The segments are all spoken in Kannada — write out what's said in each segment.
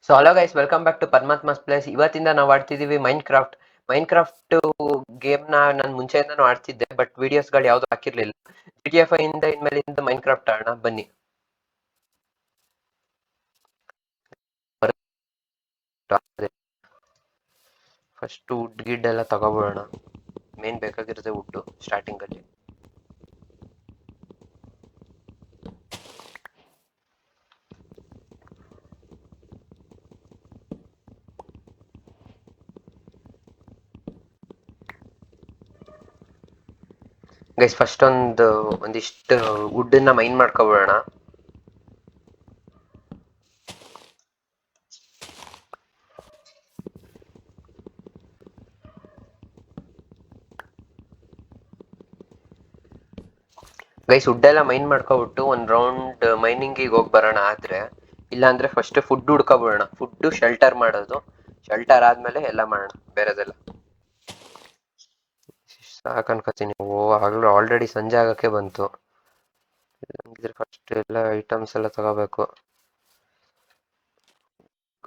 So hello guys, welcome back to Paramatma's place. ಇವತ್ತಿಂದ ನಾವು ಆಡ್ತಿದೀವಿ ಮೈನ್ಕ್ರಾಫ್ಟ್ ಗೇಮ್ ನಾನು ಮುಂಚೆಯಿಂದನೂ ಆಡ್ತಿದ್ದೆ, ಬಟ್ ವಿಡಿಯೋಸ್ಗಳು ಯಾವ್ದು ಹಾಕಿರ್ಲಿಲ್ಲ. GTA 5 ಇಂದ ಇನ್ಮೇಲಿಂದ ಮೈನ್ಕ್ರಾಫ್ಟ್ ಆಡೋಣ ಬನ್ನಿ. ಫಸ್ಟ್ ವುಡ್ ಗಿಡ್ ಎಲ್ಲ ತಗೋಬೋಣ. ಮೇನ್ ಬೇಕಾಗಿರೋದೇ ವುಡ್ ಸ್ಟಾರ್ಟಿಂಗ್ ಅಲ್ಲಿ. ಗೈಸ್ ಫಸ್ಟ್ ಒಂದಿಷ್ಟು ವುಡ್ ನ ಮೈನ್ ಮಾಡ್ಕೊಬೋಣ. ಗೈಸ್ ವುಡ್ ಎಲ್ಲ ಮೈನ್ ಮಾಡ್ಕೊಬಿಟ್ಟು ಒಂದ್ ರೌಂಡ್ ಮೈನಿಂಗಿಗೆ ಹೋಗಿ ಬರೋಣ. ಆದ್ರೆ ಇಲ್ಲ ಅಂದ್ರೆ ಫಸ್ಟ್ ಫುಡ್ ಹುಡ್ಕೊಬೋಣ. ಫುಡ್ ಶೆಲ್ಟರ್ ಮಾಡೋದು, ಶೆಲ್ಟರ್ ಆದ್ಮೇಲೆ ಎಲ್ಲ ಮಾಡೋಣ ಬೇರೆದೆಲ್ಲ. ಸಾಕ್ ಅನ್ಕೋತೀನಿ. ಆಗ್ಲೂ ಆಲ್ರೆಡಿ ಸಂಜೆ ಆಗಕ್ಕೆ ಬಂತು. ಹಂಗಿದ್ರೆ ಫಸ್ಟ್ ಎಲ್ಲ ಐಟಮ್ಸ್ ಎಲ್ಲ ತಗೋಬೇಕು.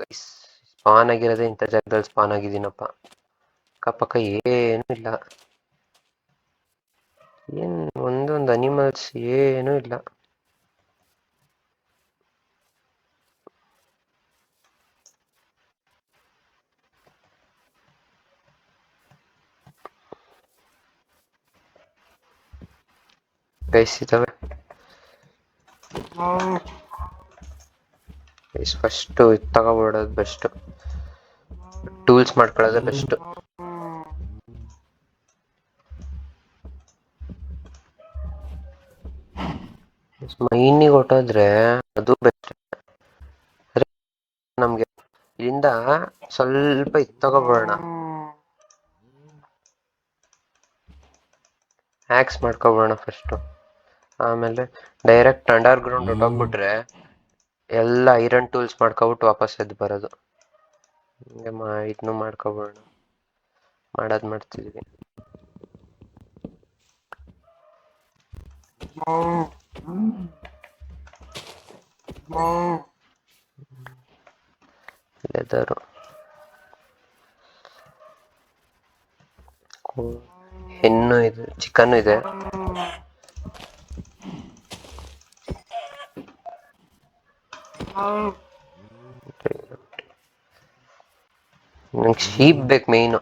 ಗೈಸ್ ಸ್ಪಾನ್ ಆಗಿರೋದೇ ಇಂಥ ಜಾಗದಲ್ಲಿ ಸ್ಪಾನ್ ಆಗಿದ್ದೀನಪ್ಪ. ಅಕ್ಕಪಕ್ಕ ಏನು ಇಲ್ಲ, ಒಂದೊಂದು ಅನಿಮಲ್ಸ್ ಏನೂ ಇಲ್ಲ. ಗೈಸ್ ಇದಾವೆ. ಗೈಸ್ ಫಸ್ಟ್ ಇದು ತಗೋಬಿಡೋದು ಬೆಸ್ಟ್, ಟೂಲ್ಸ್ ಮಾಡ್ಕೊಳ್ಳೋದೇ ಬೆಸ್ಟ್. ಮೈನಿಗೆ ಹೊಟ್ಟೋದ್ರೆ ಅದು ಬೆಸ್ಟ್. ನಮ್ಗೆ ಇಲ್ಲಿಂದ ಸ್ವಲ್ಪ ಇದು ತಗೋಬೋಣ, ಹ್ಯಾಕ್ಸ್ ಮಾಡ್ಕೊಬೋಣ ಫಸ್ಟ್. ಆಮೇಲೆ ಡೈರೆಕ್ಟ್ ಅಂಡರ್ ಗ್ರೌಂಡ್ ಹೊಟ್ಟೋಗ್ಬಿಟ್ರೆ ಎಲ್ಲ ಐರನ್ ಟೂಲ್ಸ್ ಮಾಡ್ಕೊಬಿಟ್ಟು ವಾಪಸ್ ಎದ್ದು ಬರೋದು. ಹಿಂಗೆ ಇದನ್ನು ಮಾಡ್ಕೊಬೋಣ. ಮಾಡ್ತಿದ್ವಿ. ಲೆದರು, ಹೆಣ್ಣು ಇದೆ, ಚಿಕನ್ ಇದೆ. ನಂಗೆ ಶೀಪ್ ಬೇಕು ಮೇಯ್ನು.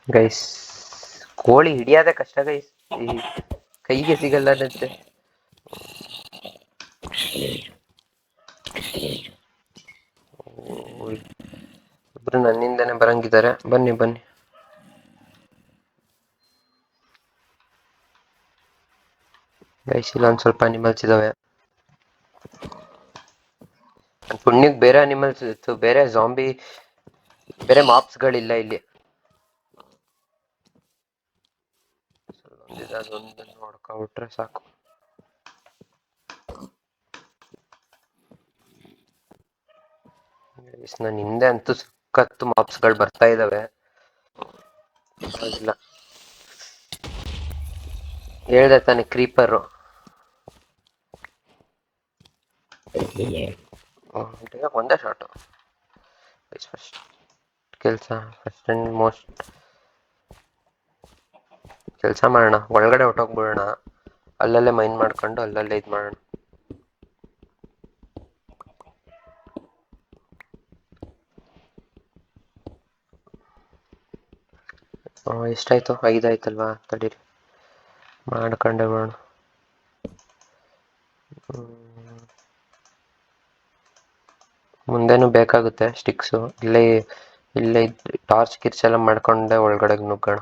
ಗೈಸ್ ಕೋಳಿ ಹಿಡಿಯೋದೇ ಕಷ್ಟ ಗೈಸ್, ಈ ಕೈಗೆ ಸಿಗಲ್ಲ ಅನ್ನತ್ತೆ. ಇಬ್ರು ನನ್ನಿಂದನೇ ಬರಂಗಿದ್ದಾರೆ. ಬನ್ನಿ ಬನ್ನಿ. ಗೈಸ್ ಇಲ್ಲ ಒಂದ್ ಸ್ವಲ್ಪ ಅನಿಮಲ್ಸ್ ಇದಾವೆ. ಪುಣ್ಯಕ್ ಬೇರೆ ಅನಿಮಲ್ಸ್ ಇತ್ತು, ಬೇರೆ ಜಾಂಬಿ, ಬೇರೆ ಮಾಪ್ಸ್ ಗಳಿಲ್ಲ ಇಲ್ಲಿ. ಅದೊಂದನ್ನು ನೋಡ್ಕೊಬಿಟ್ರೆ ಸಾಕು. ನನ್ನ ಹಿಂದೆ ಅಂತೂ ಸಖತ್ತು ಮಾಪ್ಸ್ ಗಳು ಬರ್ತಾ ಇದಾವೆ. ಇಲ್ಲ ಹೇಳ್ದೆ ತಾನೆ, ಕ್ರೀಪರು. ಒಂದೇ ಶಾಟು. ಫಸ್ಟ್ ಕೆಲಸ, ಫಸ್ಟ್ ಅಂಡ್ ಮೋಸ್ಟ್ ಕೆಲಸ ಮಾಡೋಣ. ಒಳಗಡೆ ಹೊಟ್ಟೋಗ್ಬಿಡೋಣ, ಅಲ್ಲಲ್ಲೇ ಮೈನ್ ಮಾಡ್ಕೊಂಡು ಅಲ್ಲಲ್ಲೇ ಇದು ಮಾಡೋಣ. ಎಷ್ಟಾಯ್ತು? 5 ಆಯ್ತಲ್ವಾ? ತಡೀರಿ ಮಾಡ್ಕೊಂಡೆ ಬಿಡೋಣ. ಮುಂದೇನು ಬೇಕಾಗುತ್ತೆ ಸ್ಟಿಕ್ಸು. ಇಲ್ಲೇ ಟಾರ್ಚ್ ಗಿರ್ಚ್ ಎಲ್ಲ ಮಾಡ್ಕೊಂಡೆ ಒಳಗಡೆ ನುಗ್ಗೋಣ.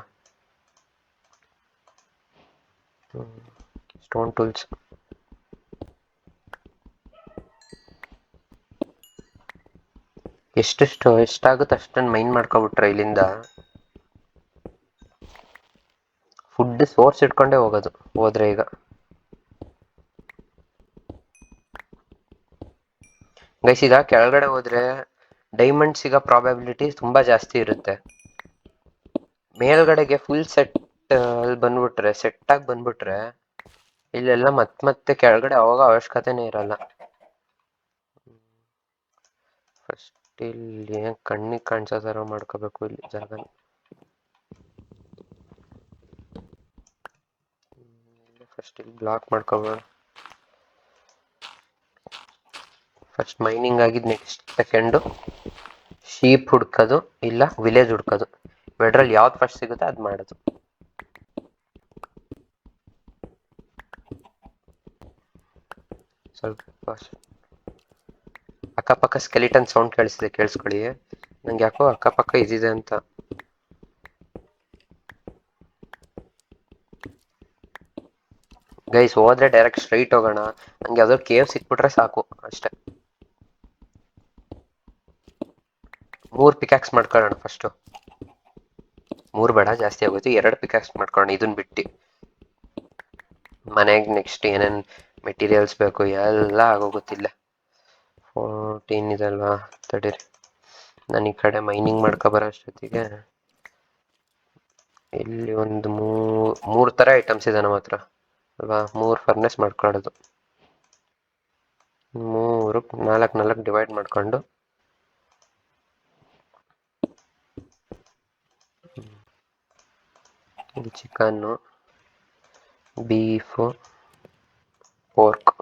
ಸ್ಟೋನ್ ಟೂಲ್ಸ್ ಎಷ್ಟಾಗುತ್ತೆ ಅಷ್ಟನ್ನು ಮೈನ್ ಮಾಡ್ಕೊಬಿಟ್ರೆ ಇಲ್ಲಿಂದ ಫುಡ್ ಸೋರ್ಸ್ ಇಟ್ಕೊಂಡೇ ಹೋಗೋದು ಹೋದ್ರೆ. ಈಗ ಗೈಸ್ ಈಗ ಕೆಳಗಡೆ ಹೋದ್ರೆ ಡೈಮಂಡ್ ಸಿಗೋ ಪ್ರಾಬಬಿಲಿಟಿ ತುಂಬಾ ಜಾಸ್ತಿ ಇರುತ್ತೆ. ಮೇಲ್ಗಡೆಗೆ ಫುಲ್ ಸೆಟ್ ಅಲ್ಲಿ ಬಂದ್ಬಿಟ್ರೆ, ಸೆಟ್ ಆಗಿ ಬಂದ್ಬಿಟ್ರೆ ಇಲ್ಲೆಲ್ಲ ಮತ್ತೆ ಕೆಳಗಡೆ ಹೋಗೋ ಅವಶ್ಯಕತೆನೇ ಇರಲ್ಲ. ಫಸ್ಟ್ ಇಲ್ಲಿ ಕಣ್ಣಿಗೆ ಕಾಣಿಸೋ ಥರ ಮಾಡ್ಕೋಬೇಕು ಇಲ್ಲಿ ಜಾಗ. ಫಸ್ಟ್ ಇಲ್ಲಿ ಬ್ಲಾಕ್ ಮಾಡ್ಕೋಬೇಡ. ಫಸ್ಟ್ ಮೈನಿಂಗ್ ಆಗಿದ್ದು, ನೆಕ್ಸ್ಟ್ ಸೆಕೆಂಡು ಶೀಪ್ ಹುಡ್ಕೋದು ಇಲ್ಲ ವಿಲೇಜ್ ಹುಡ್ಕೋದು. ಇವೆರಡರಲ್ಲಿ ಯಾವ್ದು ಫಸ್ಟ್ ಸಿಗುತ್ತೆ ಅದು ಮಾಡೋದು. ಸ್ವಲ್ಪ ಅಕ್ಕಪಕ್ಕ ಸ್ಕೆಲಿಟನ್ ಸೌಂಡ್ ಕೇಳಿಸಿದೆ, ಕೇಳಿಸ್ಕೊಳ್ಳಿ. ನಂಗೆ ಯಾಕೋ ಅಕ್ಕಪಕ್ಕ ಇದಿದೆ ಅಂತ. ಗೈಸ್ ಹೋದ್ರೆ ಡೈರೆಕ್ಟ್ ಸ್ಟ್ರೈಟ್ ಹೋಗೋಣ. ನಂಗೆ ಯಾವ್ದೋ ಕೇವ್ ಸಿಕ್ಬಿಟ್ರೆ ಸಾಕು ಅಷ್ಟೇ. 3 ಪಿಕ್ಯಾಕ್ಸ್ ಮಾಡ್ಕೊಳ್ಳೋಣ ಫಸ್ಟು. 3 ಬೇಡ, ಜಾಸ್ತಿ ಆಗೋಯ್ತು. 2 ಪಿಕ್ಯಾಕ್ಸ್ ಮಾಡ್ಕೊಳ್ಳೋಣ ಇದನ್ನ ಬಿಟ್ಟು. ಮನೆಗೆ ನೆಕ್ಸ್ಟ್ ಏನೇನು ಮೆಟೀರಿಯಲ್ಸ್ ಬೇಕು ಎಲ್ಲ ಆಗೋಗುತ್ತಿಲ್ಲ. 14 ಇದಲ್ವಾ, ತಡೀರಿ. ನಾನು ಈ ಕಡೆ ಮೈನಿಂಗ್ ಮಾಡ್ಕೊಬರೋ ಅಷ್ಟೊತ್ತಿಗೆ ಇಲ್ಲಿ ಒಂದು 3 ಥರ ಐಟಮ್ಸ್ ಇದೆ ನಮ್ಮ ಹತ್ರ ಅಲ್ವಾ. 3 ಫರ್ನೆಸ್ ಮಾಡ್ಕೊಳ್ಳೋದು. 4 ಡಿವೈಡ್ ಮಾಡ್ಕೊಂಡು ಇಲ್ಲಿ ಚಿಕನ್ನು, ಬೀಫು, ಪೋರ್ಕ್,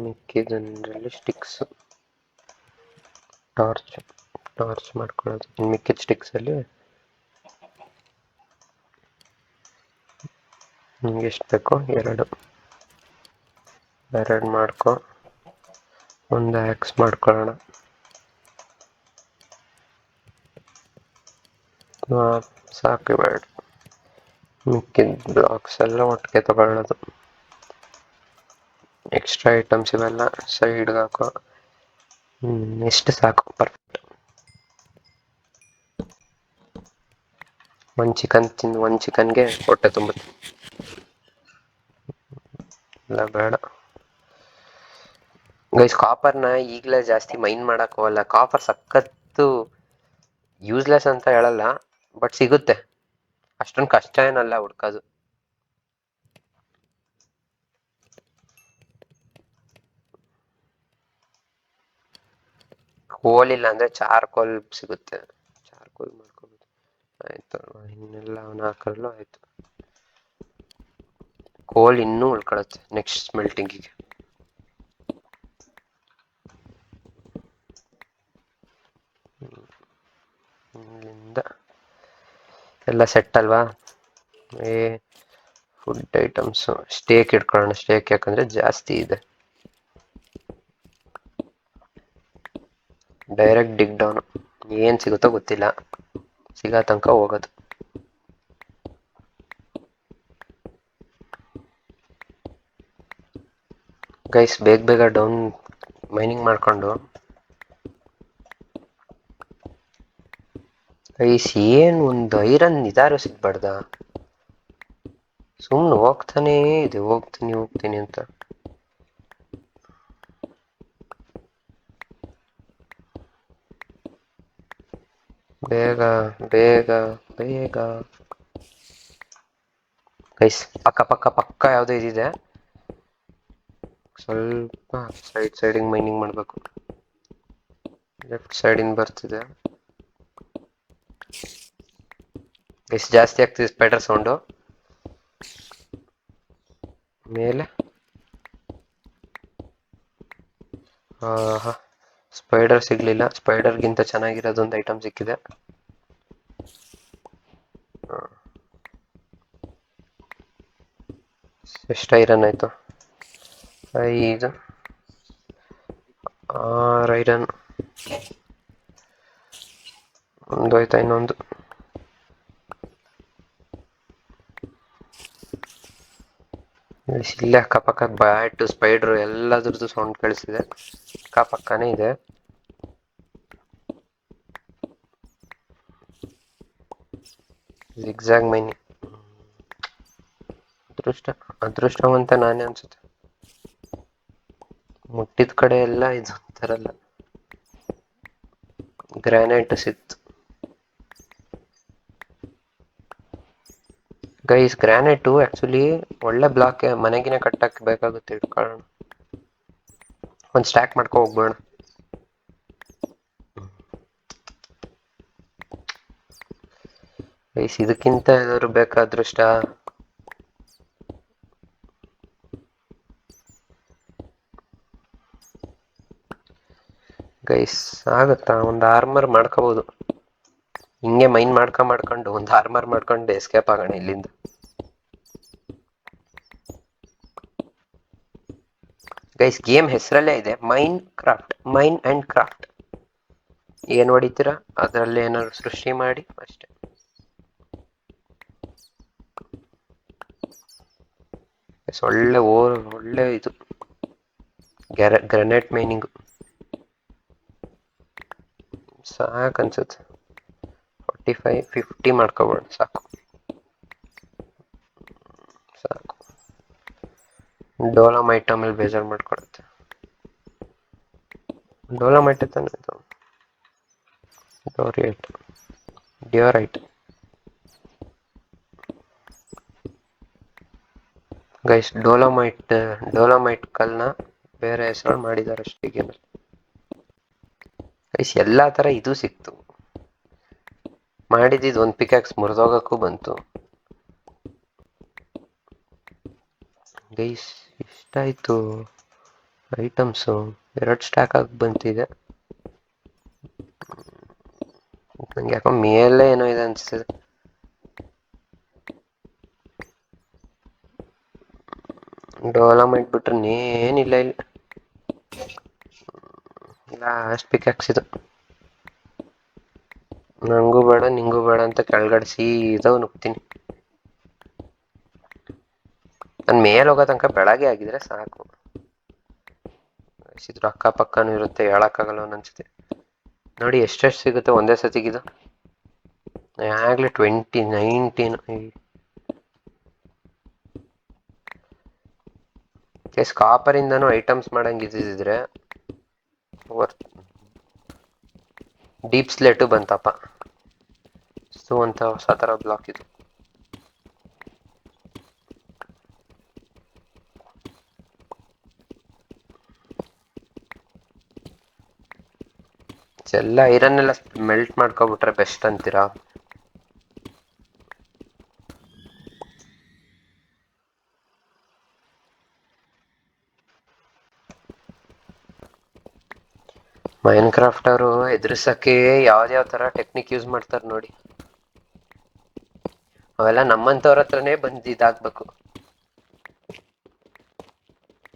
ಮಿಕ್ಕಿದ್ರಲ್ಲಿ ಸ್ಟಿಕ್ಸು, ಟಾರ್ಚ್ ಮಾಡ್ಕೊಳ್ಳೋದು. ಮಿಕ್ಕಿದ ಸ್ಟಿಕ್ಸಲ್ಲಿ ನಿಮ್ಗೆ ಎಷ್ಟು ಬೇಕೋ 2 ಮಾಡ್ಕೊ. ಒಂದು ಆ್ಯಕ್ಸ್ ಮಾಡ್ಕೊಳ್ಳೋಣ. ಸಾಕು ಬೇಡ. ಮಿಕ್ಕಿದ ಬ್ಲಾಕ್ಸ್ ಎಲ್ಲ ಒಟ್ಟಿಗೆ ತಗೊಳ್ಳೋದು. ಎಕ್ಸ್ಟ್ರಾ ಐಟಮ್ಸ್ ಇವೆಲ್ಲ ಸೈಡ್ಗೆ ಹಾಕೋ. ಎಷ್ಟು ಸಾಕು, ಪರ್ಫೆಕ್ಟ್. ಒಂದು ಚಿಕನ್ ತಿಂದು ಒಂದು ಚಿಕನ್ಗೆ ಹೊಟ್ಟೆ ತುಂಬುತ್ತೆ. ಇಲ್ಲ ಬೇಡ ಗೈಸ್. ಕಾಪರ್ನ ಈಗಲೇ ಜಾಸ್ತಿ ಮೈನ್ ಮಾಡಕ್ ಹೋಗಲ್ಲ. ಕಾಪರ್ ಸಖತ್ತು ಯೂಸ್ಲೆಸ್ ಅಂತ ಹೇಳಲ್ಲ, ಬಟ್ ಸಿಗುತ್ತೆ. ಅಷ್ಟೊಂದು ಕಷ್ಟ ಏನಲ್ಲ ಹುಡ್ಕೋದು. ಕೋಲ್ ಇಲ್ಲ ಅಂದ್ರೆ ಚಾರ್ಕೋಲ್ ಸಿಗುತ್ತೆ. ಚಾರ್ಕೋಲ್ ಮಾಡ್ಕೋಬೋದು. ಆಯ್ತು, ಇನ್ನೆಲ್ಲ 4 ಆಯ್ತು. ಕೋಲ್ ಇನ್ನೂ ಉಳ್ಕೊಳತ್ತೆ ನೆಕ್ಸ್ಟ್ ಸ್ಮೆಲ್ಟಿಂಗಿಗೆ. ಇಲ್ಲಿಂದ ಎಲ್ಲ ಸೆಟ್ ಅಲ್ವಾ. ಫುಡ್ ಐಟಮ್ಸು ಸ್ಟೇಕ್ ಇಟ್ಕೊಳ್ಳೋಣ. ಸ್ಟೇಕ್ ಯಾಕಂದ್ರೆ ಜಾಸ್ತಿ ಇದೆ. ಡೈರೆಕ್ಟ್ ಡಿಗ್ ಡೌನ್. ಏನು ಸಿಗುತ್ತೋ ಗೊತ್ತಿಲ್ಲ, ಸಿಗೋ ತನಕ ಹೋಗೋದು. ಗೈಸ್ ಬೇಗ ಡೌನ್ ಮೈನಿಂಗ್ ಮಾಡ್ಕೊಂಡು. ಗೈಸ್ ಏನು ಒಂದು ಐರನ್ ಇದಾರು ಸಿಗ್ಬಾರ್ದ? ಸುಮ್ಮನೆ ಹೋಗ್ತಾನೇ ಇದೆ, ಹೋಗ್ತೀನಿ ಅಂತ. ಬೇಗ ಗೈಸ್ ಪಕ್ಕ ಯಾವುದೋ ಇದಿದೆ. ಸ್ವಲ್ಪ ಸೈಡಿಂಗ್ ಮೈನಿಂಗ್ ಮಾಡಬೇಕು. ಲೆಫ್ಟ್ ಸೈಡಿಂದ ಬರ್ತಿದೆ ಗೈಸ್. ಜಾಸ್ತಿ ಆಗ್ತಿದೆ ಸ್ಪೈಡರ್ ಸೌಂಡು. ಮೇಲೆ ಸ್ಪೈಡರ್ ಸಿಗ್ಲಿಲ್ಲ. ಸ್ಪೈಡರ್ಗಿಂತ ಚೆನ್ನಾಗಿರೋದೊಂದು ಐಟಮ್ ಸಿಕ್ಕಿದೆ. ಎಷ್ಟು ಐರನ್ ಆಯ್ತು? 5 6 ಐರನ್. ಒಂದು ಆಯ್ತಾ, ಇನ್ನೊಂದು. ಇಲ್ಲೇ ಅಕ್ಕಪಕ್ಕ ಬ್ಯಾಟ್, ಸ್ಪೈಡರ್ ಎಲ್ಲದ್ರದ್ದು ಸೌಂಡ್ ಕೇಳಿಸಿದೆ. ಅಕ್ಕಪಕ್ಕನೇ ಇದೆ. Zigzag mining. ಅದೃಷ್ಟವಂತ ನಾನೇ ಅನ್ಸುತ್ತೆ. ಮುಟ್ಟಿದ ಕಡೆ ಎಲ್ಲ ಇದು ತರಲ್ಲ. ಗ್ರಾನೈಟ್ ಸಿಕ್ತು ಗೈಸ್. ಗ್ರಾನೈಟು ಆಕ್ಚುಲಿ ಒಳ್ಳೆ ಬ್ಲಾಕ್, ಮನೆಗಿನ ಕಟ್ಟಕ್ಕೆ ಬೇಕಾಗುತ್ತೆ. ಇಟ್ಕೊಳ್ಳೋಣ, ಒಂದು ಸ್ಟ್ಯಾಕ್ ಮಾಡ್ಕೊ ಹೋಗ್ಬೇಡ ಗೈಸ್. ಇದಕ್ಕಿಂತ ಏನಾದ್ರು ಬೇಕಾ ಅದೃಷ್ಟ? ಗೈಸ್ ಆಗುತ್ತಾ? ಒಂದು ಆರ್ಮರ್ ಮಾಡ್ಕೋಬಹುದು. ಹಿಂಗೆ ಮೈನ್ ಮಾಡ್ಕೊಂಡು ಒಂದು ಆರ್ಮರ್ ಮಾಡ್ಕೊಂಡು ಎಸ್ಕೇಪ್ ಆಗೋಣ ಇಲ್ಲಿಂದ. ಗೈಸ್ ಗೇಮ್ ಹೆಸರಲ್ಲೇ ಇದೆ main craft, main and craft. ಏನ್ ಹೊಡಿತೀರಾ ಅದರಲ್ಲಿ ಏನಾದ್ರು ಸೃಷ್ಟಿ ಮಾಡಿ ಅಷ್ಟೇ. ಒಳ್ಳೆ ಇದು ಗ್ರೆನೇಟ್ ಮೈನಿಂಗ್ ಸಾಕು ಅನ್ಸುತ್ತೆ. 45-50 ಮಾಡ್ಕೋಬೇಡ, ಸಾಕು. ಡೋಲಮೈಟ್ ಆಮೇಲೆ ಬೇಜಾರು ಮಾಡ್ಕೊಡುತ್ತೆ. ಡೋಲಮೈಟ್ ತಾನೆ ಇದು. ಡಿಯೋರೈಟ್ ಗೈಸ್. ಡೋಲಮೈಟ್ ಕಲ್ನ ಬೇರೆ ಹೆಸರು ಮಾಡಿದ್ದಾರೆ ಅಷ್ಟೇ ಗೇಮಲ್ಲಿ ಗೈಸ್. ಎಲ್ಲಾ ತರ ಇದು ಸಿಕ್ತು. ಮಾಡಿದ್ದು ಒಂದು ಪಿಕ್ಯಾಕ್ಸ್ ಮುರಿದೋಗಕ್ಕೂ ಬಂತು ಗೈಸ್. ಇಷ್ಟಾಯ್ತು ಐಟಮ್ಸು. 2 ಸ್ಟ್ಯಾಕ್ ಆಗಿ ಬಂತಿದೆ. ನಂಗೆ ಯಾಕೋ ಮೇಲೆ ಏನೋ ಇದೆ ಅನ್ಸ್ತದೆ. ಡೋಲಮೈಟ್ ಬಿಟ್ರೆ ಏನಿಲ್ಲ ಇಲ್ಲಿ. ಲಾಸ್ಟ್ ಪಿಕ್ಯಾಕ್ಸ್ ಇದು. ನಂಗೂ ಬೇಡ ನಿಂಗೂ ಬೇಡ ಅಂತ ಕೆಳಗಡೆ ಸೀದಾ ನುಗ್ತೀನಿ. ನಾನು ಮೇಲೆ ಹೋಗೋ ತನಕ ಬೆಳಗ್ಗೆ ಆಗಿದ್ರೆ ಸಾಕು. ಇದ್ರ ಅಕ್ಕಪಕ್ಕನೂ ಇರುತ್ತೆ, ಹೇಳಕ್ಕಾಗಲ್ಲ ಒಂದೊಂದ್ಸತಿ. ನೋಡಿ ಎಷ್ಟೆಷ್ಟು ಸಿಗುತ್ತೆ ಒಂದೇ ಸತಿಗಿದು. ಆಗ್ಲೇ 19 ಕಾಪರ್ ಇಂದನೂ ಐಟಮ್ಸ್ ಮಾಡಂಗ್ ಇದ್ದಿದ್ರೆ ಡೀಪ್ ಸ್ಲೇಟು ಬಂತಪ್ಪ. ಅಂತ ಹೊಸ ತರ ಬ್ಲಾಕ್ ಇದು. ಎಲ್ಲ ಐರನ್ ಎಲ್ಲ ಮೆಲ್ಟ್ ಮಾಡ್ಕೊಬಿಟ್ರೆ ಬೆಸ್ಟ್ ಅಂತೀರಾ? ಮೈನ್ ಕ್ರಾಫ್ಟ್ ಅವರು ಎದುರಿಸಕ್ಕೆ ಯಾವ್ದಾವ ತರ ಟೆಕ್ನಿಕ್ ಯೂಸ್ ಮಾಡ್ತಾರೆ ನೋಡಿ. ಅವೆಲ್ಲ ನಮ್ಮಂತವ್ರ ಹತ್ರನೇ ಬಂದು ಇದಾಗ್ಬೇಕು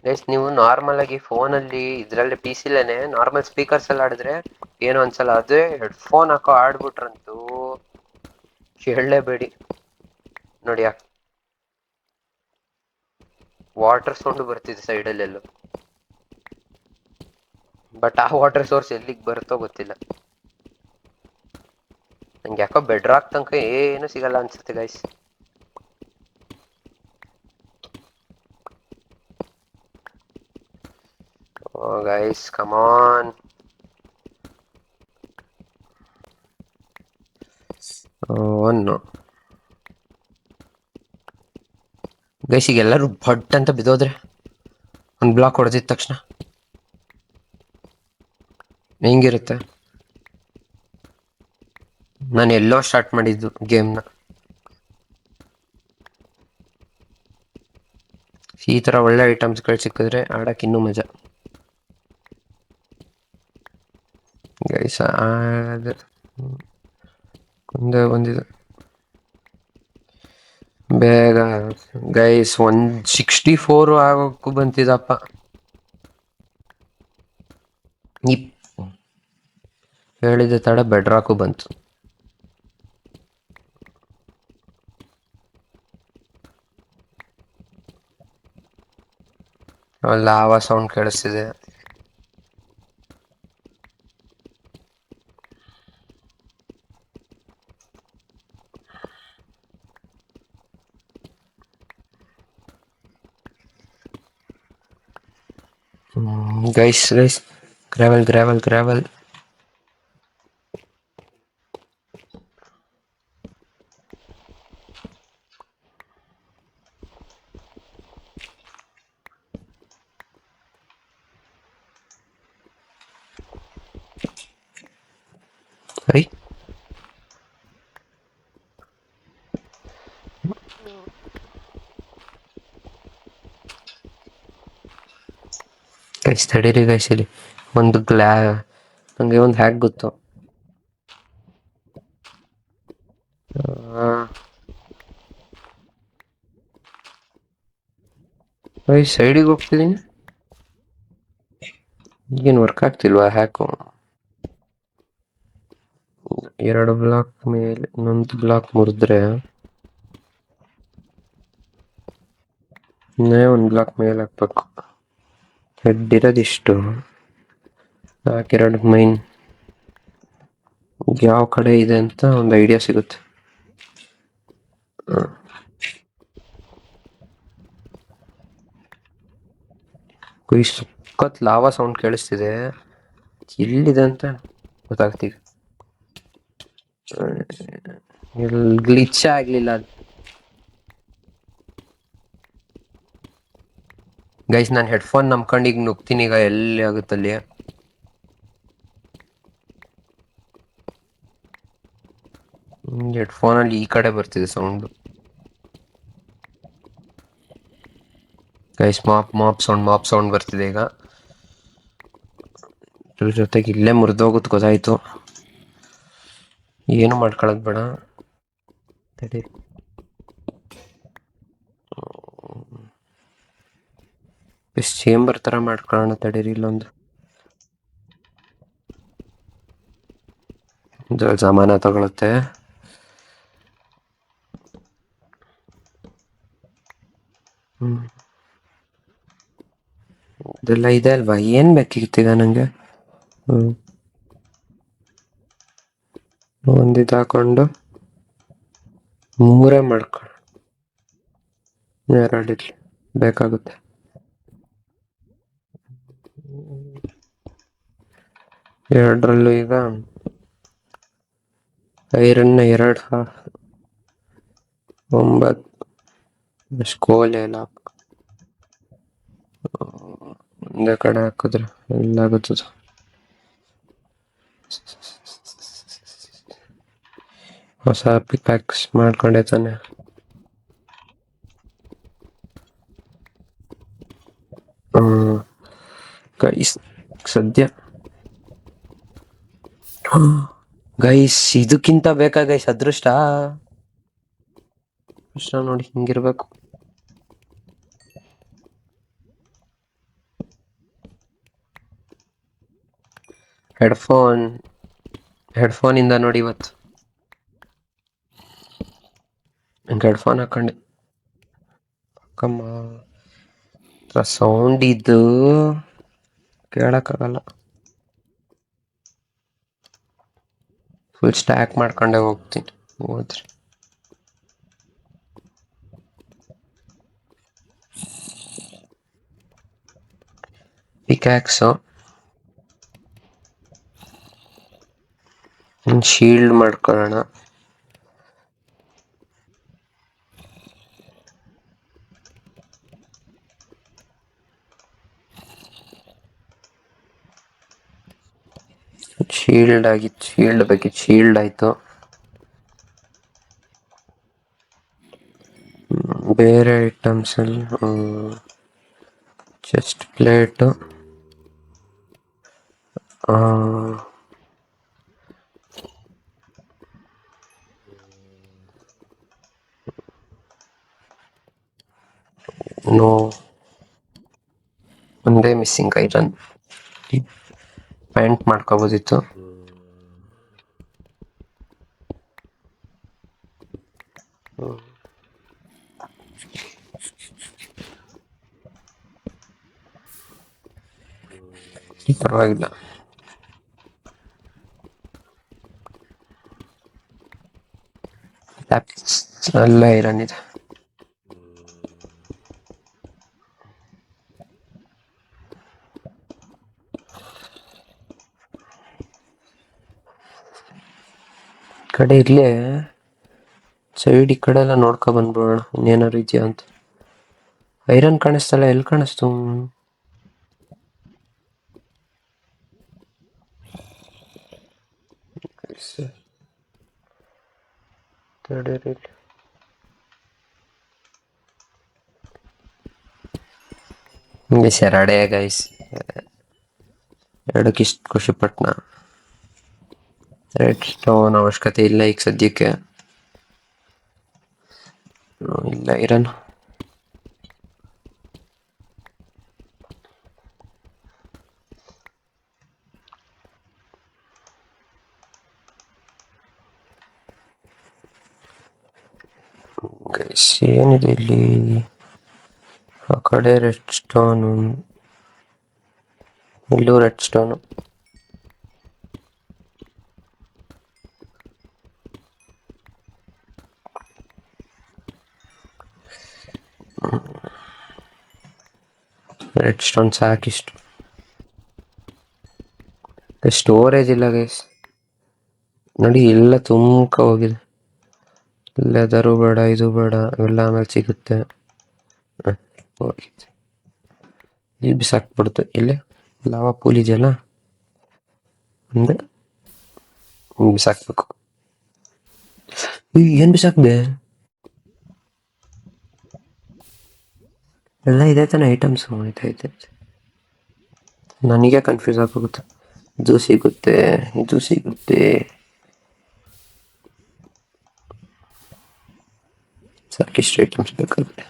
ಗೈಸ್. ನೀವು ನಾರ್ಮಲ್ ಆಗಿ ಫೋನಲ್ಲಿ ಇದ್ರಲ್ಲಿ PC-ಲೇನೆ ನಾರ್ಮಲ್ ಸ್ಪೀಕರ್ಸ್ ಎಲ್ಲ ಆಡಿದ್ರೆ ಏನು ಅನ್ಸಲ್ಲ. ಅದೇ ಹೆಡ್ಫೋನ್ ಹಾಕೋ ಆಡ್ಬಿಟ್ರಂತೂ ಕೇಳಲೇಬೇಡಿ. ನೋಡಿ ವಾಟರ್ ಸೌಂಡ್ ಬರ್ತಿದೆ ಸೈಡಲ್ಲಿ ಎಲ್ಲೋ. ಬಟ್ ಆ ವಾಟರ್ ಸೋರ್ಸ್ ಎಲ್ಲಿಗೆ ಬರುತ್ತೋ ಗೊತ್ತಿಲ್ಲ. ನಂಗೆ ಯಾಕೋ ಬೆಡ್ ರಾಕ್ ತನಕ ಏನು ಸಿಗಲ್ಲ ಅನ್ಸುತ್ತೆ guys. Oh guys come on. ಒನ್ನು ಗೈಸ್ ಈಗ ಎಲ್ಲರೂ ಭಟ್ ಅಂತ ಬಿದ್ದೋದ್ರೆ ಒಂದು ಬ್ಲಾಕ್ ಹೊಡೆದಿದ ತಕ್ಷಣ ಹೆಂಗಿರುತ್ತೆ? ನಾನು ಎಲ್ಲೋ ಸ್ಟಾರ್ಟ್ ಮಾಡಿದ್ದು ಗೇಮ್ನ. ಈ ತರ ಒಳ್ಳೆ ಐಟಮ್ಸ್ಗಳು ಸಿಕ್ಕಿದ್ರೆ ಆಡಕ್ಕೆ ಇನ್ನೂ ಮಜಾ ಗೈಸ್. ಒಂದೇ ಒಂದಿದೆ ಬೇಗ ಗೈಸ್. 164 ಆಗೋಕ್ಕೂ ಬಂತಿದಪ್ಪ. ಹೇಳಿದ ತಡ ಬೆಡ್ ರಾಕು ಬಂತು. ಲಾವಾ ಸೌಂಡ್ ಕೇಳಿಸ್ತಿದೆ. Guys gravel gravel gravel. ಐ ಗೈಸ್ ತಡೀರಿ ಗೈಸ್, ಇಲ್ಲಿ ಒಂದು ನಂಗೆ ಒಂದು ಹ್ಯಾಕ್ ಗೊತ್ತು. ಗೈಸ್ ಸೈಡಿಗೆ ಹೋಗ್ತಿದ್ದೀನಿ, ಈಗೇನು ವರ್ಕ್ ಆಗ್ತಿಲ್ವಾ ಹ್ಯಾಕು? 2 ಬ್ಲಾಕ್ ಮೇಲೆ ಇನ್ನೊಂದು ಬ್ಲಾಕ್ ಮುರಿದ್ರೆ ಇನ್ನೇ 1 ಬ್ಲಾಕ್ ಮೇಲೆ ಹಾಕ್ಬೇಕು. ಹೆಡ್ ಇರೋದಿಷ್ಟು, 2 ಮೈನ್ ಯಾವ ಕಡೆ ಇದೆ ಅಂತ ಒಂದು ಐಡಿಯಾ ಸಿಗುತ್ತೆ. ಸಖತ್ ಲಾವಾ ಸೌಂಡ್ ಕೇಳಿಸ್ತಿದೆ, ಎಲ್ಲಿದೆ ಅಂತ ಗೊತ್ತಾಗ್ತೀವಿ. ಗ್ಲಿಚ್ ಆಗ್ಲಿಲ್ಲ ಗೈಸ್. ನಾನು ಹೆಡ್ಫೋನ್ ನಂಬ್ಕೊಂಡು ಈಗ ನುಗ್ತೀನಿ, ಈಗ ಎಲ್ಲಿ ಆಗುತ್ತಲ್ಲಿ. ಹೆಡ್ಫೋನಲ್ಲಿ ಈ ಕಡೆ ಬರ್ತಿದೆ ಸೌಂಡ್. ಗೈಸ್ ಮಾಪ್ ಸೌಂಡ್ ಬರ್ತಿದೆ ಈಗ. ಇದ್ರ ಜೊತೆಗೆ ಇಲ್ಲೇ ಮುರಿದೋಗುತ್ತೆ ಗೊತ್ತಾಯ್ತು. ಏನು ಮಾಡ್ಕೊಳ್ಳೋದು ಬೇಡ, ತಡಿ. ಚೇಂಬರ್ ತರ ಮಾಡ್ಕೊಳ್ಳೋಣ ತಡೀರಿ. ಇಲ್ಲೊಂದು ಸಾಮಾನ ತಗೊಳುತ್ತೆ. ಇದೆಲ್ಲ ಇದೆ ಅಲ್ವಾ, ಏನ್ ಬೇಕಿರ್ತೀಗ ನಂಗೆ? ಒಂದಿದ್ದು ಹಾಕೊಂಡು 3 ಮಾಡ್ಕೊಳ್ಳ, 2 ಇರ್ಲಿ ಬೇಕಾಗುತ್ತೆ. ಎರಡರಲ್ಲೂ ಈಗ ಐರನ್ನ 2 9 ಸ್ಕೋಲೆ ಎಲ್ಲ ಒಂದೇ ಕಡೆ ಹಾಕಿದ್ರೆ ಎಲ್ಲಾಗುತ್ತದೆ. ಹೊಸ ಪಿಕ್ಯಾಕ್ಸ್ ಮಾಡ್ಕೊಂಡೆ ತಾನೆ. ಗೈಸ್ ಸದ್ಯ ಗೈಸ್ ಇದಕ್ಕಿಂತ ಬೇಕಾ ಗೈಸ್ ಅದೃಷ್ಟ ನೋಡಿ, ಹಿಂಗಿರ್ಬೇಕು. ಹೆಡ್ಫೋನ್ ಇಂದ ನೋಡಿ ಇವತ್ತು ಹೆಡ್ಫೋನ್ ಹಾಕೊಂಡೆ. ಸೌಂಡ್ ಇದು ಕೇಳಕ್ಕಾಗಲ್ಲ. ಫುಲ್ ಸ್ಟ್ಯಾಕ್ ಮಾಡ್ಕೊಂಡೆ ಹೋಗ್ತೀನಿ ಹೋದ್ರೆ. ಪಿಕ್ಯಾಕ್ಸು ಶೀಲ್ಡ್ ಮಾಡ್ಕೊಳ್ಳೋಣ. ಶೀಲ್ಡ್ ಆಗಿತ್ತು, ಶೀಲ್ಡ್ ಬೇಕಿತ್ತು, ಶೀಲ್ಡ್ ಆಯ್ತು. ಬೇರೆ ಐಟಮ್ಸ್ ಅಲ್ಲಿ ಚೆಸ್ಟ್ ಪ್ಲೇಟ್, ನೋ ಒಂದೇ ಮಿಸ್ಸಿಂಗ್ ಐರನ್. ಪ್ಯಾಂಟ್ ಮಾಡ್ಕೋಬೋದಿತ್ತು. ಪರವಾಗಿಲ್ಲ. ಎಲ್ಲ ಐರನ್ ಇದೆ. ಕಡೆ ಇರ್ಲಿ, ಸೈಡ್ ಈ ಕಡೆ ಎಲ್ಲ ನೋಡ್ಕೊ ಬಂದ್ಬಿಡೋಣ ಇನ್ನೇನಾರು ಇದೆಯಾ ಅಂತ. ಐರನ್ ಕಾಣಿಸ್ತಲ್ಲ, ಎಲ್ಲಿ ಕಾಣಿಸ್ತು? ಶರಡೆ ಗೈಸ್, ಎರಡಕ್ಕಿಷ್ಟು ಖುಷಿ ಪಟ್ನ. ರೆಡ್ ಸ್ಟೋನ್ ಅವಶ್ಯಕತೆ ಇಲ್ಲ ಈಗ ಸದ್ಯಕ್ಕೆ. ಇಲ್ಲ ಐರನ್. ಗೈಸ್ ಏನಿದೆ ಇಲ್ಲಿ? ಆ ಕಡೆ ರೆಡ್ ಸ್ಟೋನು, ಇಲ್ಲೂ ರೆಡ್ ಸ್ಟೋನು. ರೆಡ್ ಸ್ಟೋನ್ ಸಾಕಿಷ್ಟು. ಸ್ಟೋರೇಜ್ ಇಲ್ಲ ಗೈಸ್ ನೋಡಿ, ಎಲ್ಲ ತುಂಬ ಹೋಗಿದೆ. ಲೆದರು ಬೇಡ, ಇದು ಬೇಡ, ಎಲ್ಲ ಆಮೇಲೆ ಸಿಗುತ್ತೆ. ಇಲ್ಲಿ ಬಿಸಾಕ್ಬಿಡ್ತು. ಇಲ್ಲಿ ಲಾವಾ ಪೂಲ್ ಇದೆಯಲ್ಲ, ಅಂದ್ರೆ ಬಿಸಾಕ್ಬೇಕು. ಏನ್ ಬಿಸಾಕ್ದೆ? ಎಲ್ಲ ಇದೆ ತಾನೆ ಐಟಮ್ಸ್. ಆಯ್ತಾಯ್ತು, ನನಗೆ ಕನ್ಫ್ಯೂಸ್ ಆಗೋಗುತ್ತೆ. ಇದು ಸಿಗುತ್ತೆ, ಇದು ಸಿಗುತ್ತೆ. ಸಾಕಿಷ್ಟು ಐಟಮ್ಸ್ ಬೇಕಾಗುತ್ತೆ.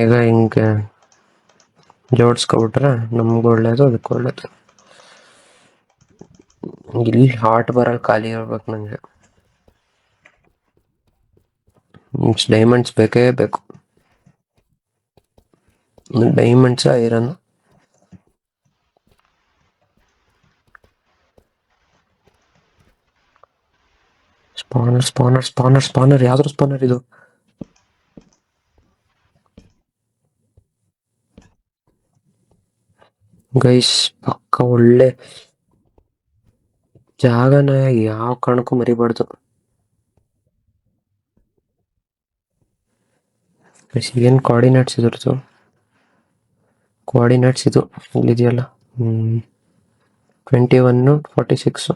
ಈಗ ಹಿಂಗೆ ಜೋಡಿಸ್ಕೊಬಿಟ್ರೆ ನಮ್ಗೆ ಒಳ್ಳೇದು, ಅದಕ್ಕೆ ಒಳ್ಳೇದು. ಇಲ್ಲಿ ಹಾರ್ಟ್ ಬರಲ್ ಖಾಲಿ ಇರ್ಬೇಕು ನಂಗೆ. ಡೈಮಂಡ್ಸ್ ಬೇಕೇ ಬೇಕು. Diamonds, iron. Spanner spanner spanner spanner, ಯಾವ್ದ್ರ ಸ್ಪಾನರ್ ಇದು? ಗೈಸ್ ಪಕ್ಕ ಒಳ್ಳೆ ಜಾಗನ ಯಾವ ಕಾರಣಕ್ಕೂ ಮರಿಬಾರ್ದು. ಏನ್ ಕೋಆರ್ಡಿನೇಟ್ಸ್ ಇದ್ರದ್ದು? ಕೋಆರ್ಡಿನೇಟ್ಸ್ ಇದು ಇಲ್ಲಿದೆಯಲ್ಲ, 21, 46,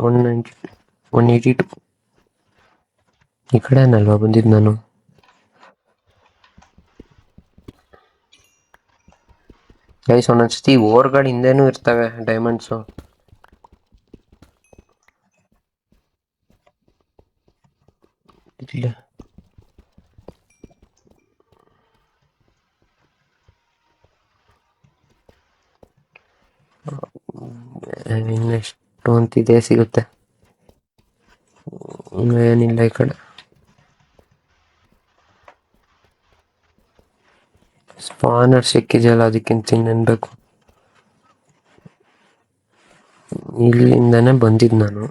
182. ಈ ಕಡೆನಲ್ವಾ ಬಂದಿದ್ದು ನಾನು? ಗೈಸ್ ಒಂದೊಂದ್ಸತಿ ಓವರ್ಗಳು ಹಿಂದೆನೂ ಇರ್ತವೆ ಡೈಮಂಡ್ಸು. ಇಲ್ಲ ಇನ್ನೆಷ್ಟು ಅಂತಿದೆ ಸಿಗುತ್ತೆ, ಏನಿಲ್ಲ ಈ ಕಡೆ. ಸ್ಪಾನರ್ ಸಿಕ್ಕಿದೆಯಲ್ಲ, ಅದಕ್ಕಿಂತ ಇನ್ನೇನು ಬೇಕು? ಇಲ್ಲಿಂದಾನೆ ಬಂದಿದ್ದು ನಾನು,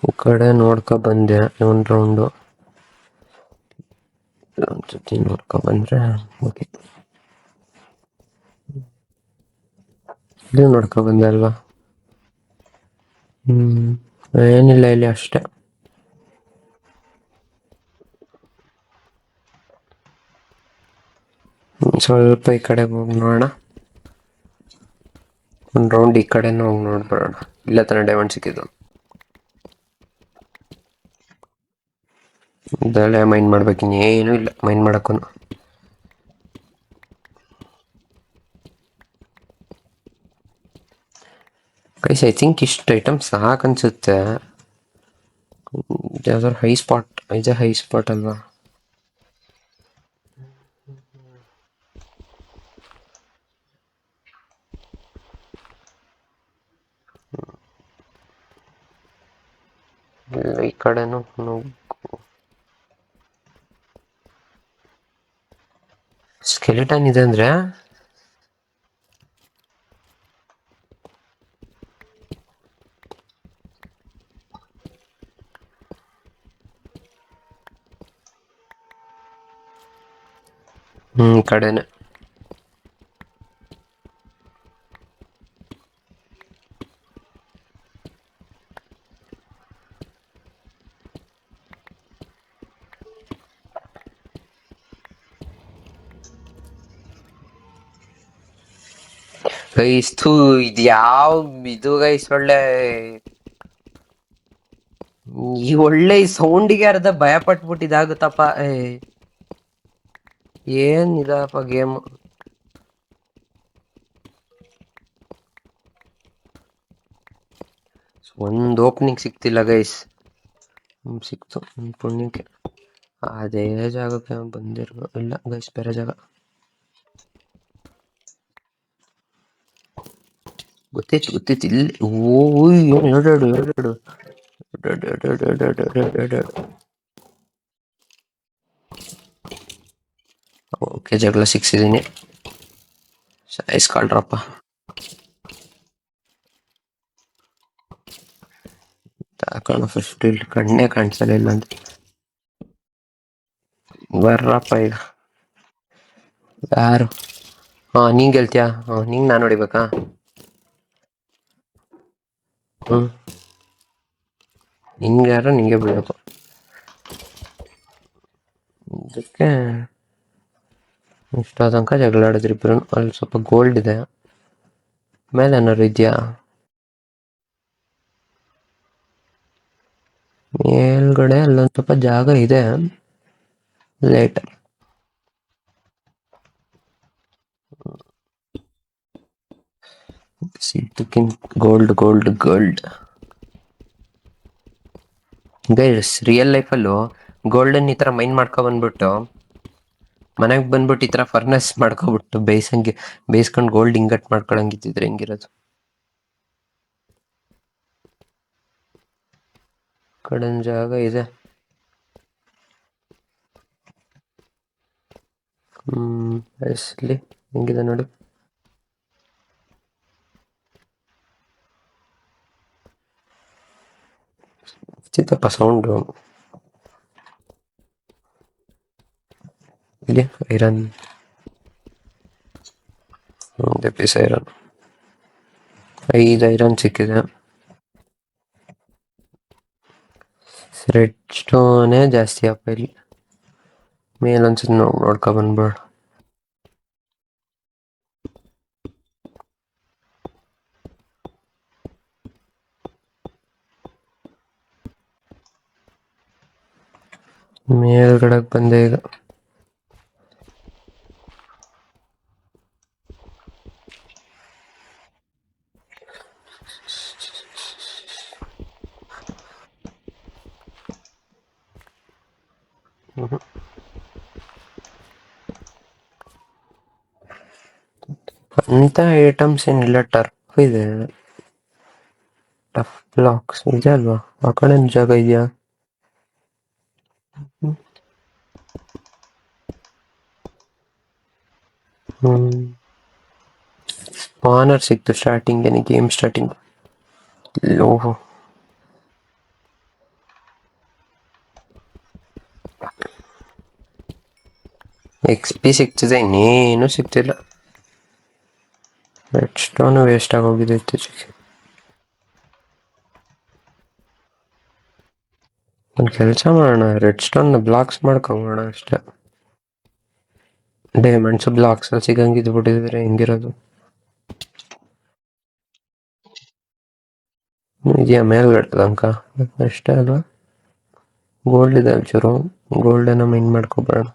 ಈ ಕಡೆ ನೋಡ್ಕೊ ಬಂದೆ ಒಂದು ರೌಂಡು. ಒಂದ್ಸತಿ ನೋಡ್ಕೊ ಬಂದ್ರೆ ಓಕೆ. ಇದು ನೋಡ್ಕೊ ಬಂದೆ ಅಲ್ವಾ? ಏನಿಲ್ಲ ಇಲ್ಲಿ ಅಷ್ಟೇ. ಸ್ವಲ್ಪ ಈ ಕಡೆಗೆ ಹೋಗಿ ನೋಡೋಣ, ಒಂದು ರೌಂಡ್ ಈ ಕಡೆನೂ ಹೋಗಿ ನೋಡ್ಬರೋಣ. ಇಲ್ಲ ತಾನೆ ಡೈಮಂಡ್ ಸಿಕ್ಕಿದ್ದು, ಇದೆಲ್ಲ ಮೈಂಡ್ ಮಾಡ್ಬೇಕು. ಇನ್ನೇನು ಇಲ್ಲ ಮೈಂಡ್ ಮಾಡಕ್ಕೂ. ಗೈಸ್ ಐ ಥಿಂಕ್ ಇಷ್ಟು ಐಟಮ್ ಸಾಕು ಅನ್ಸುತ್ತೆ. ಯಾವ್ದಾದ್ರು ಹೈ ಸ್ಪಾಟ್, ಇದೆ ಹೈ ಸ್ಪಾಟ್ ಅಲ್ವಾ? ಈ ಕಡೆನೂ ಸ್ಕೆಲಿಟನ್ ಇದೆ ಅಂದ್ರೆ ಕಡೆನೆ. ಗೈಸ್ ಇದು ಯಾವ ಇದು ಗೈಸ್ ಒಳ್ಳೆ ಈ ಒಳ್ಳೆ ಸೌಂಡಿಗೆ ಅರ್ಧ ಭಯ ಪಟ್ಬಿಟ್ಟಿದಾಗುತ್ತಪ್ಪ. ಏನ್ ಇದಪ್ಪ ಗೇಮ್. ಒಂದು ಓಪನಿಂಗ್ ಸಿಕ್ತಿಲ್ಲ ಗೈಸ್. ಸಿಕ್ತು ಪುಣ್ಯಕ್ಕೆ. ಅದೇ ಜಾಗಕ್ಕೆ ಬಂದಿರೋ ಇಲ್ಲ ಗೈಸ್, ಬೇರೆ ಜಾಗ. ಗೊತ್ತಿತ್ತು ಇಲ್ಲಿ. ಎರಡು ಓಕೆ, ಜಗಳ ಸಿಕ್ಸಿದೀನಿ. ಸಾಯಿಸ್ಕೊಳ್ರಪ್ಪ. ತಾಕೋಣ ಫಸ್ಟ್. ಇಲ್ಲಿ ಕಣ್ಣೇ ಕಾಣಿಸಲ್ಲ ಇಲ್ಲ ಅಂತ. ಬರ್ರಪ್ಪ ಈಗ. ಯಾರು? ನೀನ್ ಗೆಲ್ತೀಯಾ? ನಿಂಗ್ ನಾನು ಹೊಡಿಬೇಕಾ? ನಿಂಗೆ ಯಾರು ನಿಂಗೆ ಬೀಳಬೇಕು. ಇದಕ್ಕೆ ಇಷ್ಟ ತನಕ ಜಗಳ ಆಡಿದ್ರಿ ಇಬ್ರು. ಅಲ್ಲಿ ಸ್ವಲ್ಪ ಗೋಲ್ಡ್ ಇದೆ. ಮೇಲೆ ಏನಾದ್ರು ಇದೆಯಾ? ಮೇಲ್ಗಡೆ ಅಲ್ಲೊಂದು ಸ್ವಲ್ಪ ಜಾಗ ಇದೆ. Later gold gold gold guys. Real ಲೈಫಲ್ಲೂ ಗೋಲ್ಡನ್ ಈ ತರ ಮೈನ್ ಮಾಡ್ಕೊ ಬಂದ್ಬಿಟ್ಟು ಮನೆಗೆ ಬಂದ್ಬಿಟ್ಟು ಈ ತರ ಫರ್ನೆಸ್ ಮಾಡ್ಕೊಬಿಟ್ಟು ಬೇಯಿಸ್ಕೊಂಡು ಗೋಲ್ಡ್ ಇಂಗಟ್ ಮಾಡ್ಕೊಳಂಗಿದ್ರೆ ಹೆಂಗಿರೋದು? ಕಡೆ ಜಾಗ ಇದೆ. ಇಲ್ಲಿ ಹೆಂಗಿದೆ ನೋಡಿ. ಚಿತ್ತಪ್ಪ ಸೌಂಡು. ಇಲ್ಲಿ ಐರನ್, ಪೀಸ್ ಐರನ್. 5 ಐರನ್ ಸಿಕ್ಕಿದೆ. ರೆಡ್ ಸ್ಟೋನೇ ಜಾಸ್ತಿ ಅಪ್ಪ ಇಲ್ಲಿ. ಮೇಲೊಂದ್ಸತಿ ನೋಡ್ಕೊ ಬಂದ್ಬೇಡ. ಮೇಲ್ಗಡೆಗೆ ಬಂದೆ ಈಗ. ಅಂತ ಐಟಮ್ಸ್ ಏನಿಲ್ಲ. ಟರ್ಫ್ ಇದೆ, ಟಫ್ ಬ್ಲಾಕ್ಸ್ ಇದೆ ಅಲ್ವಾ? ಆ ಕಡೆ ಜಾಗ ಇದೆಯಾ? ಸ್ಪಾನರ್ ಸಿಕ್ತು ಸ್ಟಾರ್ಟಿಂಗ್. Game starting. ಓಹೋ, XP ಸಿಗ್ತಿದೆ, ಇನ್ನೇನು ಸಿಗ್ತಿಲ್ಲ. ರೆಡ್ ಸ್ಟೋನ್ ವೇಸ್ಟ್ ಆಗೋಗಿದೆ ಇತ್ತೀಚೆಗೆ. ಒಂದು ಕೆಲಸ ಮಾಡೋಣ, ರೆಡ್ ಸ್ಟೋನ್ ಬ್ಲಾಕ್ಸ್ ಮಾಡ್ಕೊಂಬೋಣ ಅಷ್ಟೇ. ಡೈಮಂಡ್ಸ್ ಬ್ಲಾಕ್ಸ್ ಸಿಗಂಗಿದ್ದು ಬಿಟ್ಟಿದ್ರೆ ಹೆಂಗಿರೋದು? ಇದೆಯಾ ಮೇಲ್ಗಡೆ ತನಕ? ಅಷ್ಟೇ ಅಲ್ವಾ? ಗೋಲ್ಡ್ ಇದೆ ಒಂಚೂರು. ಗೋಲ್ಡನ್ನ ಮೈನ್ ಮಾಡ್ಕೊಬೇಡ.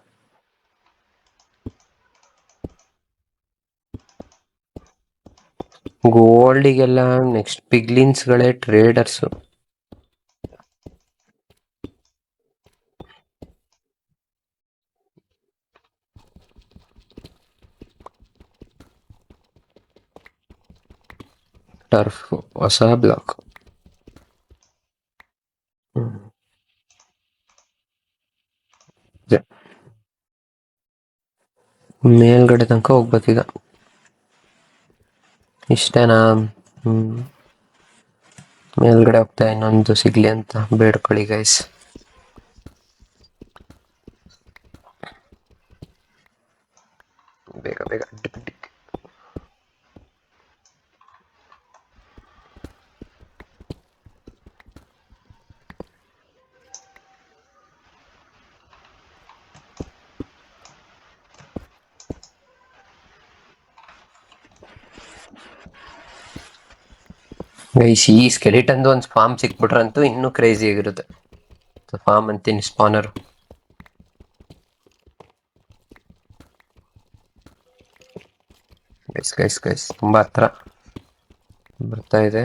ಗೋಲ್ಡಿಗೆಲ್ಲ ನೆಕ್ಸ್ಟ್ ಪಿಗ್ಲಿನ್ಸ್ಗಳೇ ಟ್ರೇಡರ್ಸು. ಟರ್ಫ್ ಹೊಸ ಬ್ಲಾಕ್. ಮೇಲ್ಗಡೆ ತನಕ ಹೋಗ್ಬೇಕೀಗ. ಇಷ್ಟೇನಾ? ಮೇಲ್ಗಡೆ ಹೋಗ್ತಾ ಇನ್ನೊಂದು ಸಿಗ್ಲಿ ಅಂತ ಬೇಡ್ಕೊಳ್ಳಿ ಗೈಸ್. ಬೇಗ ಬೇಗ ಟಿಕ್ ಟಿಕ್. ಗೈಸ್ ಈ ಸ್ಕೆಲಿಟನ್ದು ಒಂದು ಫಾರ್ಮ್ ಸಿಕ್ಬಿಟ್ರಂತೂ ಇನ್ನೂ ಕ್ರೇಜಿ ಆಗಿರುತ್ತೆ. ಫಾರ್ಮ್ ಅಂತೀನಿ, ಸ್ಪಾನರ್. ಗೈಸ್ ಗೈಸ್ ಗೈಸ್ ತುಂಬಾ ಹತ್ರ ಬರ್ತಾ ಇದೆ.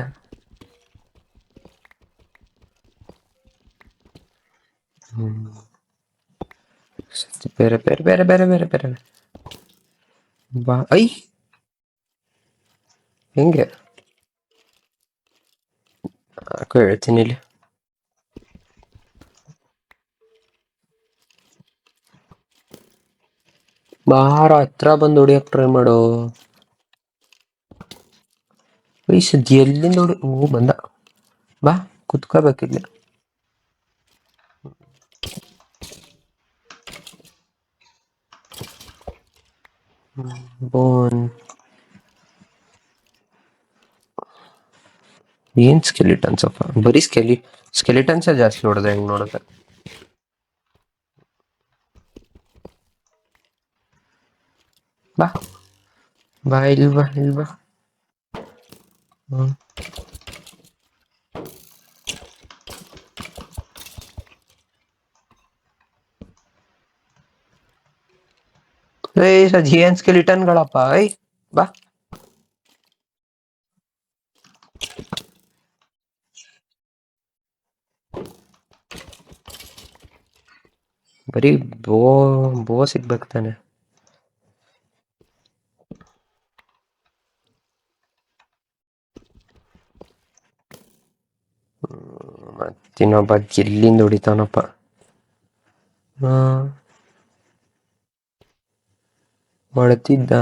ಬೇರೆ ಬೇರೆ ಬೇರೆ ಬೇರೆ ಬೇರೆ ಬೇರೆ ಬಾ. ಐ ಹೆಂಗೆ ಹೇಳ್ತೀನಿ ಇಲ್ಲಿ. ಬಾರ ಹತ್ರ ಬಂದು ಹೊಡಿಯಕ್ ಟ್ರೈ ಮಾಡು. ಸದ್ಯ ಎಲ್ಲಿಂದ ಹೊಡಿ. ಬಂದ. ಬಾ ಕುತ್ಕೋಬೇಕಿಲ್ಲ. ಬೋನ್ ಏನ್ ಸ್ಕೆಲಿಟನ್ಸ್ ಅಪ್ಪ, ಬರೀ ಸ್ಕೆಲಿಟನ್ಸ್ ಜಾಸ್ತಿ ನೋಡಿದೆ ಹೆಂಗ್ ನೋಡಿದೆ. ಬಾ ಬಾ ಇಲ್ಲಿ ಬಾ ಇಲ್ಲಿ ಬಾ. ಏನ್ ಸ್ಕೆಲಿಟನ್ಗಳಪ್ಪ. ಐ ಬಾ. ಬರೀ ಬೋ ಸಿಗ್ಬೇಕು ತಾನೆ. ಮತ್ತಿನ್ನೊಬ್ಬ ಎಲ್ಲಿಂದ ಹೊಡಿತಾನಪ್ಪ. ಹೊಡ್ತಿದ್ದ.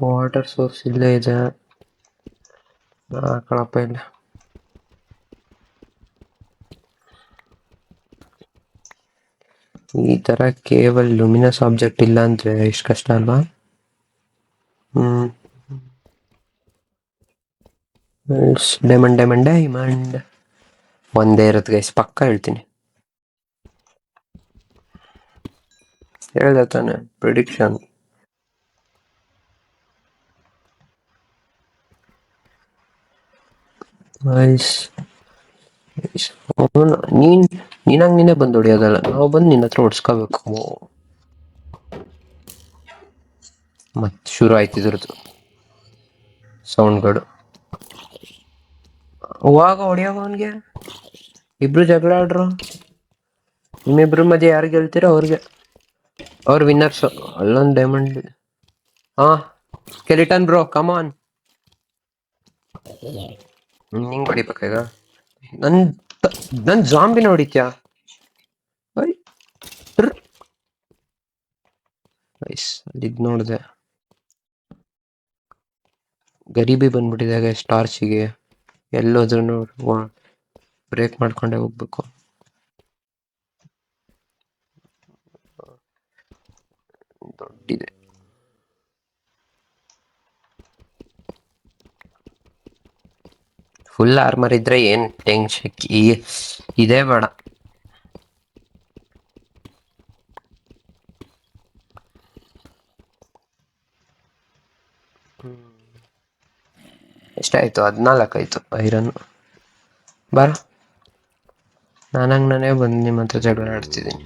ವಾಟರ್ ಸೋರ್ಸ್ ಇಲ್ಲೇ ಇದೆ. ಕಳಪ ಇಲ್ಲ. ಈ ತರ ಕೇವಲ ಲುಮಿನಸ್ ಆಬ್ಜೆಕ್ಟ್ ಇಲ್ಲ ಅಂದ್ರೆ ಎಷ್ಟು ಕಷ್ಟ ಅಲ್ವಾ. ಡೈಮಂಡ್ ಡೈಮಂಡ್ ಡೈಮಂಡ್ ಒಂದೇ ಇರುತ್ತೆ ಗೈಸ್, ಪಕ್ಕ ಹೇಳ್ತೀನಿ. ಹೇಳ್ದೆ ತಾನೆ ಪ್ರಿಡಿಕ್ಷನ್. ನೀನಂಗ್ ನೀನೇ ಬಂದು ಹೊಡಿಯೋದಲ್ಲ, ನಾವು ಬಂದು ನಿನ್ನ ಹತ್ರ ಹೊಡ್ಸ್ಕೋಬೇಕು. ಮತ್ ಶುರು ಆಯ್ತಿದ್ರದ್ದು ಸೌಂಡ್ಗಳು. ಹೋಗ ಹೊಡಿಯೋಗ ಅವನ್ಗೆ. ಇಬ್ರು ಜಗಳ ಆಡ್ರು. ನಿಮ್ಮಿಬ್ರು ಮಧ್ಯೆ ಯಾರು ಗೆಲ್ತೀರೋ ಅವ್ರಿಗೆ, ಅವ್ರ ವಿನ್ನರ್ಸ್. ಅಲ್ಲೊಂದು ಡೈಮಂಡ್. ಸ್ಕೆಲಿಟನ್ ಬ್ರೋ ಕಮಾನ್. ಹಿಂಗ್ ಹೊಡಿಬೇಕಾಗ ನನ್ ಜಾಂಬಿನ ಹೊಡಿತ್ಯಾ. ಅಲ್ಲಿದ್ ನೋಡ್ದೆ ಗರೀಬಿ ಬಂದ್ಬಿಟ್ಟಿದೆ ಟಾರ್ಚಿಗೆ. ಎಲ್ಲೋದ್ರೂ ಬ್ರೇಕ್ ಮಾಡ್ಕೊಂಡೆ ಹೋಗ್ಬೇಕು. ದೊಡ್ಡಿದೆ. ಫುಲ್ ಆರ್ಮರ್ ಇದ್ರೆ ಏನ್ ಟೆನ್ಷನ್ ಇದೇ ಬೇಡ. ಎಷ್ಟಾಯ್ತು? 14 ಆಯ್ತು ಐರನ್. ಬಾರ, ನಾನೇ ಬಂದು ನಿಮ್ಮ ಹತ್ರ ಜಗಳ ಆಡ್ತಿದ್ದೀನಿ.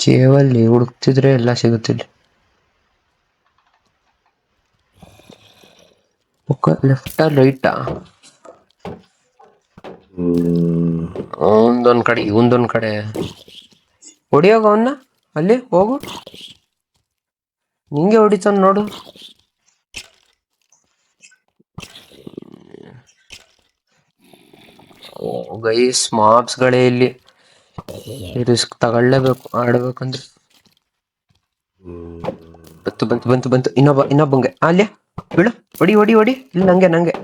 ಕೇವಲ್ಲಿ ಹುಡುಕ್ತಿದ್ರೆ ಎಲ್ಲ ಸಿಗುತ್ತಿಲ್ಲ. ಲೆಫ್ಟಾ ರೈಟಾ? ಒಂದೊಂದ್ ಕಡೆ ಇವಂದೊಂದ್ ಕಡೆ. ಹೊಡಿಯೋಗ ಅವನ್ನ. ಅಲ್ಲಿ ಹೋಗು, ನಿಂಗೆ ಹೊಡಿತಾನ ನೋಡು. ಗೈಸ್ ಮಾಬ್ಸ್ಗಳೇ ಇಲ್ಲಿ. ರಿಸ್ಕ್ ತಗೊಳ್ಳೇಬೇಕು ಆಡ್ಬೇಕಂದ್ರೆ. ಬಂತು ಇನ್ನೊಬ್ಬಂಗೆ ಅಲ್ಲೇ ಬಿಡು. ಹೊಡಿ ಇಲ್ಲಿ ನಂಗೆ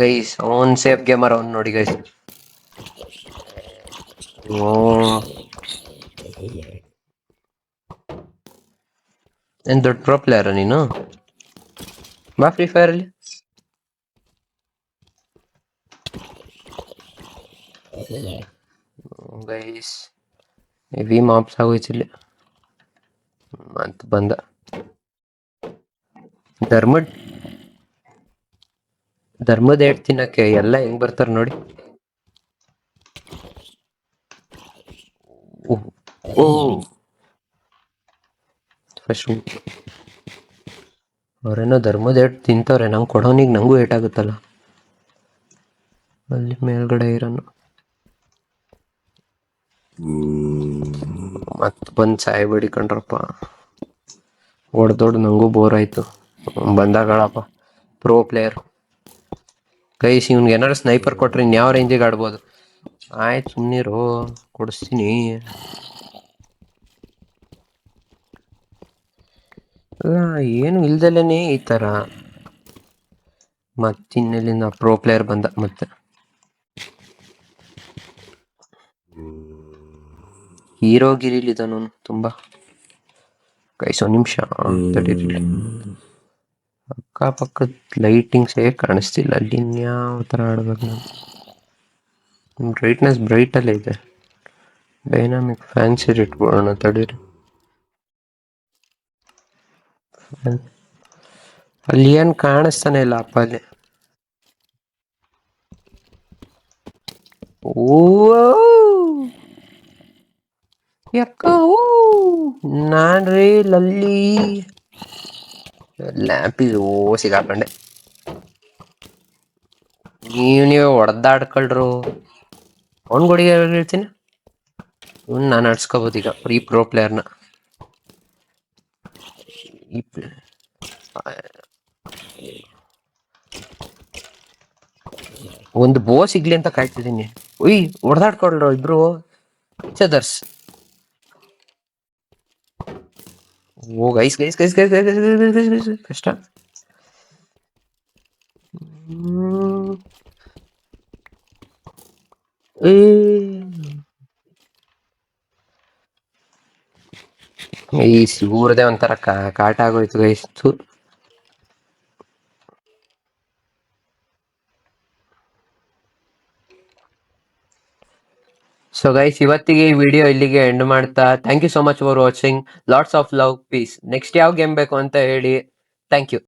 ಗೈಸ್. ಅವನ್ ಸೇಫ್ ಗೇಮರ್ ಅವ್ನ್ ನೋಡಿ ಗೈಸ್. ಓ ಏನ್ ದೊಡ್ಡ ಪ್ರೊ ಪ್ಲೇಯರ್ ನೀನು? ಬಾ ಫ್ರೀ ಫೈರ್ ಅಲ್ಲಿ. ಗೈಸ್ ಹೆವಿ ಮಾಪ್ಸ್ ಆಗೋಯ್ತು ಇಲ್ಲಿ. ಮತ್ ಬಂದ ಧರ್ಮದ ಏಟ್ ತಿನ್ನಕ್ಕೆ ಎಲ್ಲ ಹೆಂಗ್ ಬರ್ತಾರ ನೋಡಿ. ಓ ಅವ್ರೇನೋ ಧರ್ಮದ ಏಟ್ ತಿಂತವ್ರೆ. ನಂಗೆ ಕೊಡೋನಿಗೆ ನಂಗೂ ಏಟ್ ಆಗುತ್ತಲ್ಲ. ಅಲ್ಲಿ ಮೇಲ್ಗಡೆ ಇರೋನು ಮತ್ ಬಂದ್ ಸಾಯ್ಬೇಡಿ ಕಣ್ರಪ್ಪ. ಹೊಡ್ದೊಡ್ ನಂಗೂ ಬೋರ್ ಆಯ್ತು. ಬಂದಾಗಳಪ್ಪ ಪ್ರೋ ಪ್ಲೇಯರ್. ಗೈಸ್ ಇವ್ನಿಗೆ ಏನಾರು ಸ್ನೈಪರ್ ಕೊಟ್ರೆ ಇನ್ಯಾವ ರೇಂಜಿಗೆ ಆಡ್ಬೋದು. ಆಯ್ತು ಸುಮ್ನಿರು, ಕೊಡಿಸ್ತೀನಿ. ಅಲ್ಲ ಏನು ಇಲ್ದಲೇನೆ ಈ ತರ. ಮತ್ತಿನ್ನೆಲ್ಲಿಂದ ಪ್ರೋ ಪ್ಲೇಯರ್ ಬಂದ ಮತ್ತೆ. ಹೀರೋ ಗಿರಿಲಿದ್ದಾನು ತುಂಬಾ. ಗೈಸ್ ಒಂದ್ ನಿಮಿಷ ತಡೀರಿ. ಅಕ್ಕಪಕ್ಕದ ಲೈಟಿಂಗ್ಸ್ ಕಾಣಿಸ್ತಿಲ್ಲ. ಅಲ್ಲಿ ಇನ್ಯಾವ ತರ ಆಡ್ಬೇಕು ನಾನು? ಬ್ರೈಟ್ನೆಸ್ ಬ್ರೈಟ್ ಅಲ್ಲೇ ಇದೆ. ಡೈನಾಮಿಕ್ ಫ್ಯಾನ್ಸಿ ಇಟ್ಕೊಳ್ಳೋಣ ತಡೀರಿ. ಅಲ್ಲಿ ಏನ್ ಕಾಣಿಸ್ತಾನೆ ಇಲ್ಲ ಅಪ್ಪ ಅಲ್ಲಿ. ಯಕ್ಕ ನಾನ್ರಿ ಲಲ್ಲಿ ಲ್ಯಾಂಪಿಸ್. ಸಿಗಾಕೊಂಡೆ. ನೀವೇ ಹೊಡೆದಾಡ್ಕೊಳ್ರು. ಅವ್ನ್ ಗೋಡಿಗೆ ಹೇಳ್ತೀನಿ. ನಾನು ಆಡ್ಸ್ಕೋಬಹುದು ಈಗ ಈ ಪ್ರೋ ಪ್ಲೇಯರ್ನ. ಒಂದು ಬೋ ಸಿಗ್ಲಿ ಅಂತ ಕಾಯ್ತಿದ್ದೀನಿ. ಒಯ್ ಹೊಡೆದಾಡ್ಕೊಳ್ರು ಇಬ್ರು ಚದರ್ಸ್. ಓ ಗೈಸ್ ಕಷ್ಟ. ಈ ಸಿಗೂರದೆ ಒಂಥರ ಕಾಟ ಆಗೋಯ್ತು ಗೈಸ್. ಸೊ ಗೈಸ್ ಇವತ್ತಿಗೆ ಈ ವಿಡಿಯೋ ಇಲ್ಲಿಗೆ ಎಂಡ್ ಮಾಡ್ತಾ, thank you so much for watching. Lots of love, peace. Next ಯಾವ ಗೇಮ್ ಬೇಕು ಅಂತ ಹೇಳಿ. Thank you.